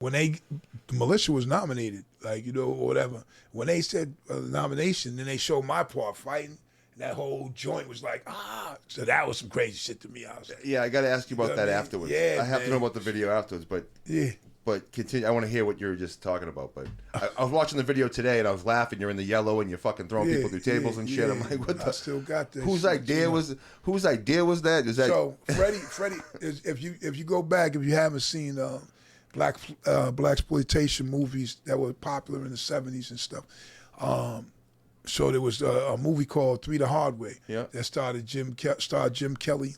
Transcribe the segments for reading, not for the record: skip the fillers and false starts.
when the militia was nominated, like, you know, or whatever, when they said nomination, then they showed my part fighting, and that whole joint was like, ah. So that was some crazy shit to me. I was like, yeah, I got to ask you about that afterwards. Yeah, I have to know about the video afterwards, but yeah. But continue. I want to hear what you were just talking about. But I was watching the video today, and I was laughing. You're in the yellow, and you're fucking throwing people through tables and shit. I'm like, what the? I still got that. Whose idea was that? Is that so? Freddie is, if you go back, if you haven't seen black exploitation movies that were popular in the '70s and stuff. So there was a movie called Three the Hard Way that starred Jim Kelly,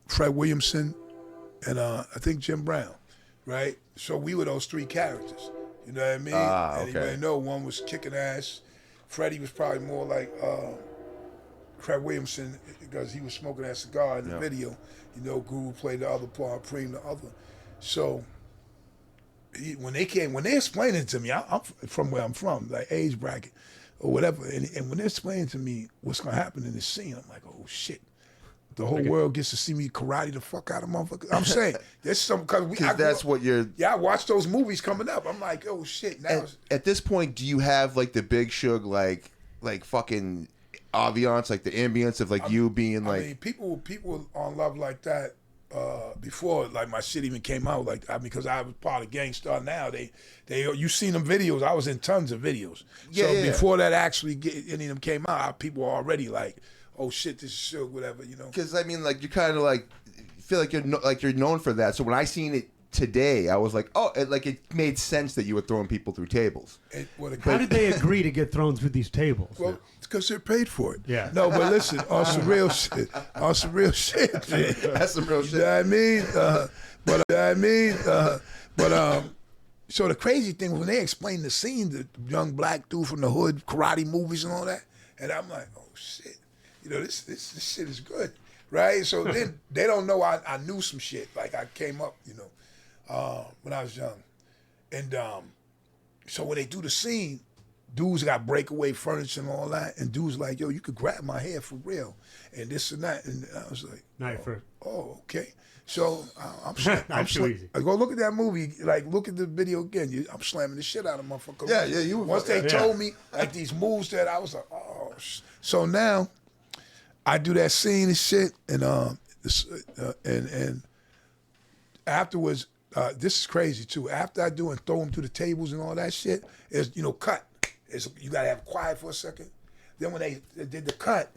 Fred Williamson, and I think Jim Brown, right? So we were those three characters. You know what I mean? Okay. Anybody know one was kicking ass. Freddie was probably more like Fred Williamson because he was smoking that cigar in the video. You know, Guru played the other part, Preem the other. So when they explained it to me, I'm from where I'm from, like age bracket or whatever, and when they're explaining to me what's gonna happen in this scene, I'm like, oh shit. The whole world gets to see me karate the fuck out of motherfuckers. I'm saying there's some because that's what you're. Yeah, I watched those movies coming up. I'm like, oh shit. Now at this point, do you have like the Big Shug like fucking ambiance, like the ambience of like you being like? I mean, people on Love Like That before like my shit even came out. Like because I was part of Gangstarr. Now they you seen them videos. I was in tons of videos. Before that actually any of them came out, people were already like, oh shit, this is Shug, whatever, you know. Because I mean, like you kind of like feel like you're known for that. So when I seen it today, I was like, oh, it made sense that you were throwing people through tables. How did they agree to get thrown through these tables? Well, it's because they're paid for it. Yeah. No, but listen, on some real shit. On some real shit. That's some real shit. You know what I mean? So the crazy thing was when they explained the scene, the young black dude from the hood, karate movies and all that, and I'm like, oh shit. You know, this shit is good, right? So then they don't know I knew some shit. Like I came up, you know, when I was young. And so when they do the scene, dudes got breakaway furniture and all that, and dudes like, yo, you could grab my hair for real, and this and that. And I was like, oh, okay. So I'm I go look at that movie, like look at the video again. I'm slamming the shit out of motherfucker. Yeah, you were. Once they told me like these moves that I was like, oh. So now I do that scene and shit, and afterwards, this is crazy too. After I do and throw them to the tables and all that shit, is cut. You gotta have quiet for a second. Then when they did the cut,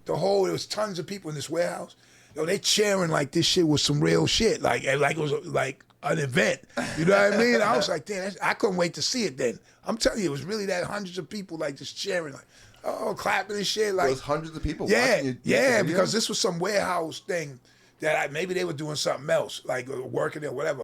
there was tons of people in this warehouse. They cheering like this shit was some real shit, like it was like an event. You know what I mean? I was like, damn, I couldn't wait to see it. Then I'm telling you, it was really that hundreds of people like just cheering, like. Oh, clapping and shit. Like, there was hundreds of people watching you, because this was some warehouse thing that maybe they were doing something else, like working there, whatever.